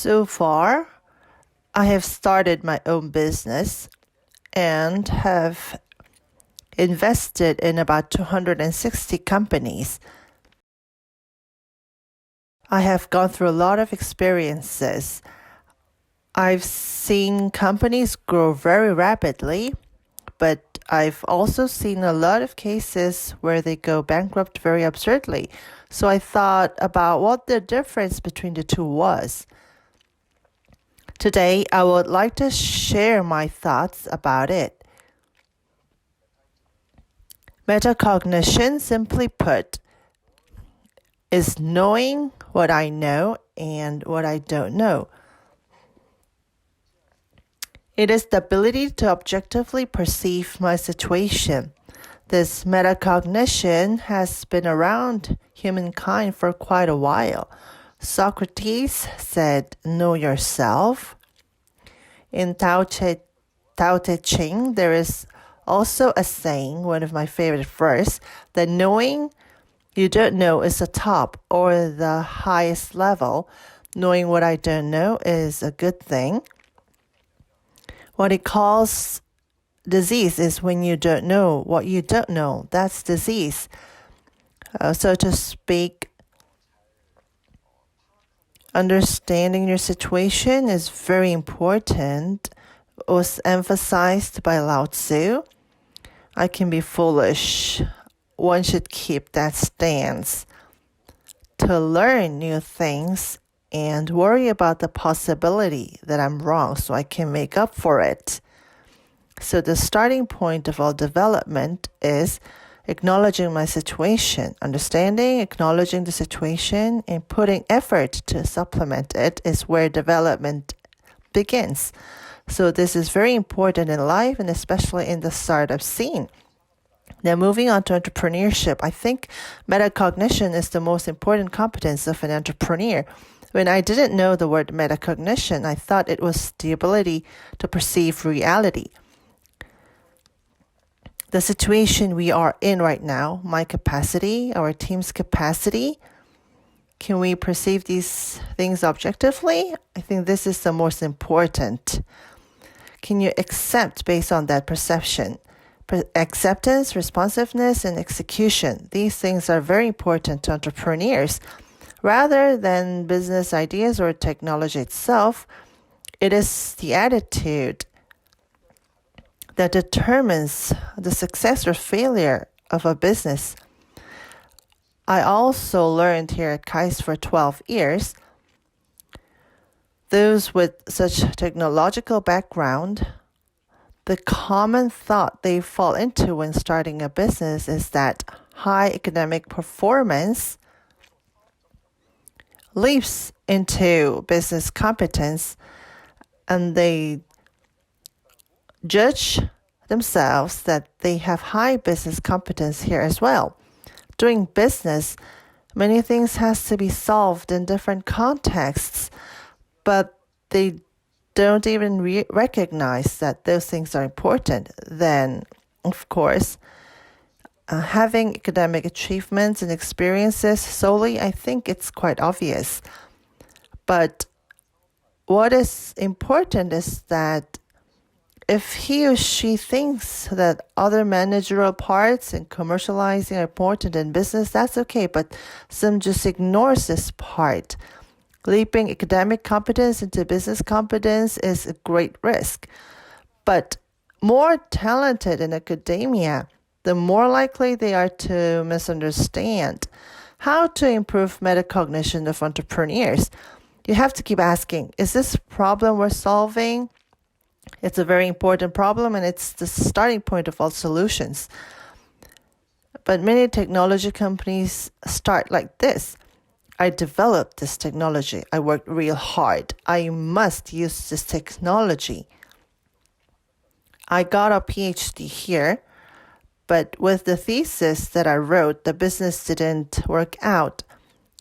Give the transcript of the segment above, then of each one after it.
So far, I have started my own business and have invested in about 260 companies. I have gone through a lot of experiences. I've seen companies grow very rapidly, but I've also seen a lot of cases where they go bankrupt very absurdly. So I thought about what the difference between the two was. Today, I would like to share my thoughts about it. Metacognition, simply put, is knowing what I know and what I don't know. It is the ability to objectively perceive my situation. This metacognition has been around humankind for quite a while. Socrates said, "Know yourself." In Tao Te Ching, there is also a saying, one of my favorite verse, that knowing you don't know is the top or the highest level. Knowing what I don't know is a good thing. What it calls disease is when you don't know what you don't know. That's disease. So to speak, understanding your situation is very important. It was emphasized by Lao Tzu. I can be foolish. One should keep that stance. To learn new things and worry about the possibility that I'm wrong so I can make up for it. So the starting point of all development is acknowledging my situation. Understanding, acknowledging the situation, and putting effort to supplement it is where development begins. So this is very important in life and especially in the startup scene. Now, moving on to entrepreneurship, I think metacognition is the most important competence of an entrepreneur. When I didn't know the word metacognition, I thought it was the ability to perceive reality. The situation we are in right now, my capacity, our team's capacity, can we perceive these things objectively? I think this is the most important. Can you accept based on that perception? Acceptance, responsiveness, and execution. These things are very important to entrepreneurs. Rather than business ideas or technology itself, it is the attitude that determines the success or failure of a business. I also learned here at KAIST for 12 years, those with such technological background, the common thought they fall into when starting a business is that high academic performance leaps into business competence, and they judge themselves that they have high business competence here as well. Doing business, many things has to be solved in different contexts, but they don't even recognize that those things are important. Then, of course, having academic achievements and experiences solely, I think it's quite obvious. But what is important is that if he or she thinks that other managerial parts and commercializing are important in business, that's okay. But some just ignores this part. Leaping academic competence into business competence is a great risk. But more talented in academia, the more likely they are to misunderstand. How to improve metacognition of entrepreneurs? You have to keep asking, is this problem we're solving? It's a very important problem and it's the starting point of all solutions. But many technology companies start like this. I developed this technology. I worked real hard. I must use this technology. I got a PhD here, but with the thesis that I wrote, the business didn't work out.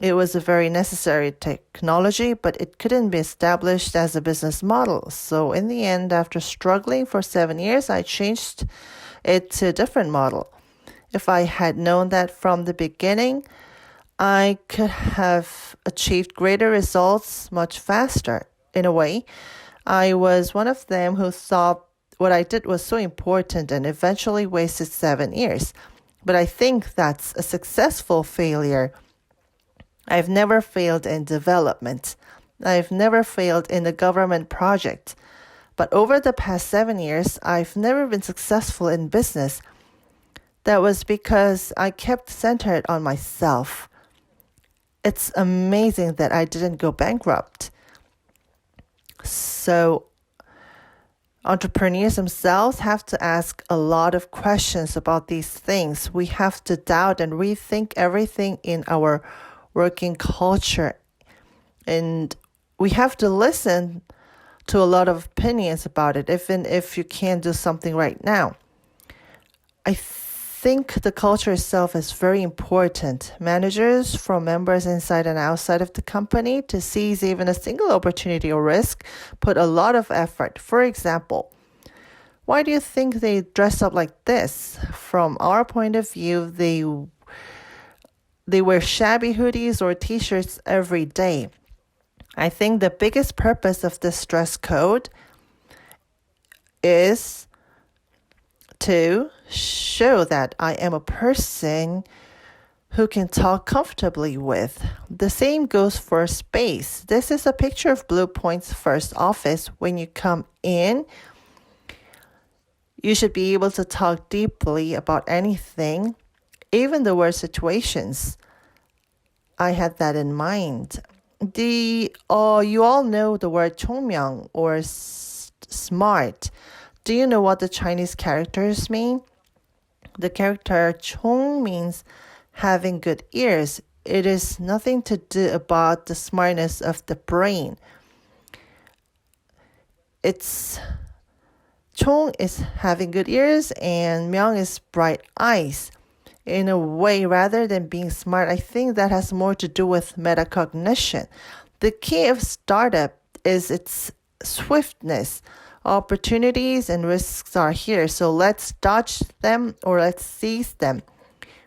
It was a very necessary technology, but it couldn't be established as a business model. So in the end, after struggling for 7 years, I changed it to a different model. If I had known that from the beginning, I could have achieved greater results much faster. in a way. I was one of them who thought what I did was so important and eventually wasted 7 years. But I think that's a successful failure. I've never failed in development. I've never failed in a government project. But over the past 7 years, I've never been successful in business. That was because I kept centered on myself. It's amazing that I didn't go bankrupt. So entrepreneurs themselves have to ask a lot of questions about these things. We have to doubt and rethink everything in our working culture. And we have to listen to a lot of opinions about it, even if you can't do something right now. I think the culture itself is very important. Managers, from members inside and outside of the company, to seize even a single opportunity or risk, put a lot of effort. For example, why do you think they dress up like this? From our point of view, they wear shabby hoodies or t-shirts every day. I think the biggest purpose of this dress code is to show that I am a person who can talk comfortably with. The same goes for space. This is a picture of Bluepoint's first office. When you come in, you should be able to talk deeply about anything, even the worst situations. I had that in mind. You all know the word 총명 or smart. Do you know what the Chinese characters mean? The character 총 means having good ears. It is nothing to do about the smartness of the brain. 총 is having good ears and 명 is bright eyes. In a way, rather than being smart, I think that has more to do with metacognition. The key of startup is its swiftness. Opportunities and risks are here, so let's dodge them or let's seize them.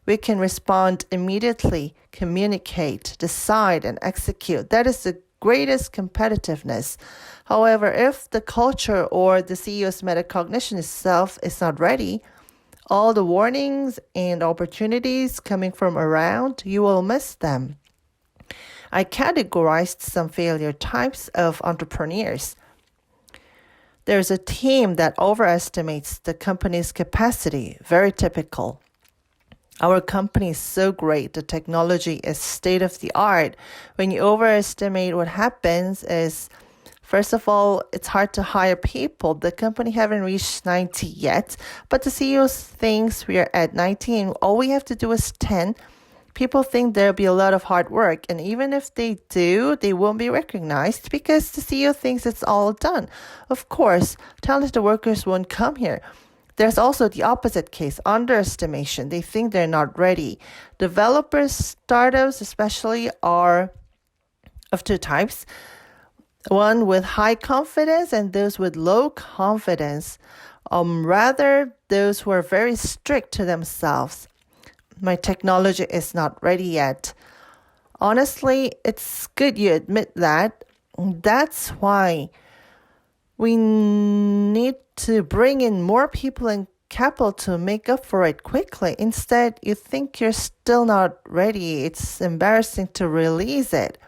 We can respond immediately, communicate, decide, and execute. That is the greatest competitiveness. However, if the culture or the CEO's metacognition itself is not ready, all the warnings and opportunities coming from around, you will miss them. I categorized some failure types of entrepreneurs. There's a team that overestimates the company's capacity, very typical. Our company is so great, the technology is state of the art. When you overestimate, what happens is, first of all, it's hard to hire people. The company haven't reached 90 yet, but the CEO thinks we are at 90 and all we have to do is 10. People think there'll be a lot of hard work, and even if they do, they won't be recognized because the CEO thinks it's all done. Of course, talented workers won't come here. There's also the opposite case, underestimation. They think they're not ready. Developers, startups especially, are of two types. One with high confidence and those with low confidence. Rather, those who are very strict to themselves. My technology is not ready yet. Honestly, it's good you admit that. That's why we need to bring in more people and capital to make up for it quickly. Instead, you think you're still not ready. It's embarrassing to release it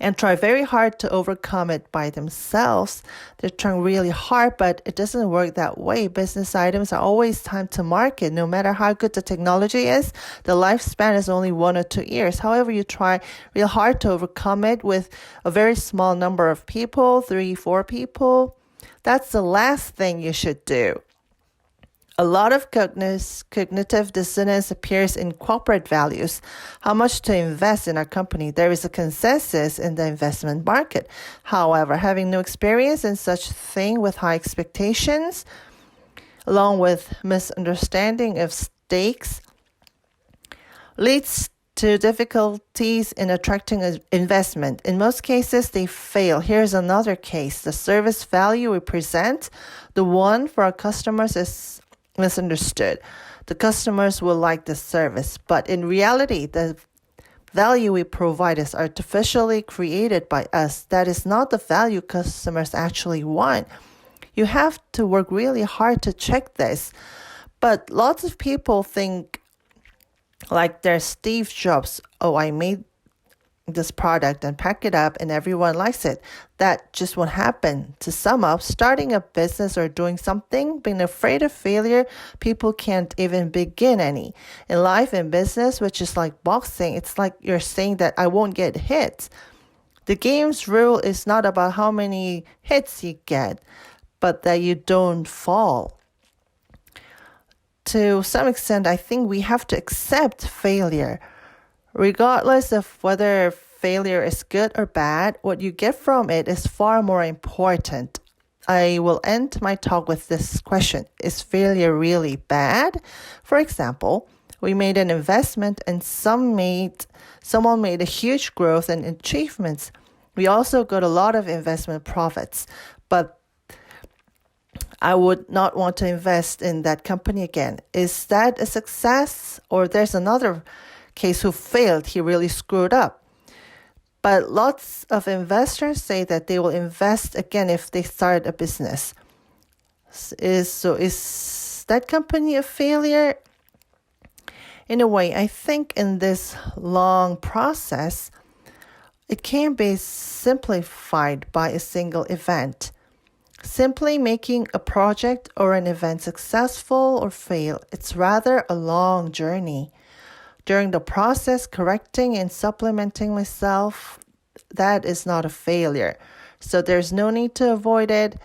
and try very hard to overcome it by themselves. They're trying really hard, but it doesn't work that way. Business items are always time to market. No matter how good the technology is, the lifespan is only 1 or 2 years. However, you try real hard to overcome it with a very small number of people, 3, 4 people. That's the last thing you should do. A lot of cognitive dissonance appears in corporate values. How much to invest in our company? There is a consensus in the investment market. However, having no experience in such thing with high expectations, along with misunderstanding of stakes, leads to difficulties in attracting an investment. In most cases, they fail. Here's another case. The service value we present, the one for our customers, is misunderstood. The customers will like the service, but in reality, the value we provide is artificially created by us. That is not the value customers actually want. You have to work really hard to check this. But lots of people think like they're Steve Jobs. Oh, I made this product and pack it up and everyone likes it. That just won't happen. To sum up, starting a business or doing something, being afraid of failure, people can't even begin any. In life and business, which is like boxing, it's like you're saying that I won't get hit. The game's rule is not about how many hits you get, but that you don't fall. To some extent, I think we have to accept failure. Regardless of whether failure is good or bad, what you get from it is far more important. I will end my talk with this question. Is failure really bad? For example, we made an investment and someone made a huge growth and achievements. We also got a lot of investment profits, but I would not want to invest in that company again. Is that a success? Or there's another case who failed, he really screwed up. But lots of investors say that they will invest again if they start a business. Is that company a failure? In a way, I think in this long process, it can be simplified by a single event. Simply making a project or an event successful or fail, it's rather a long journey. During the process, correcting and supplementing myself, that is not a failure. So there's no need to avoid it.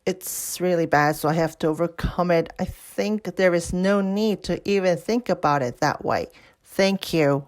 It's really bad, so I have to overcome it. I think there is no need to even think about it that way. Thank you.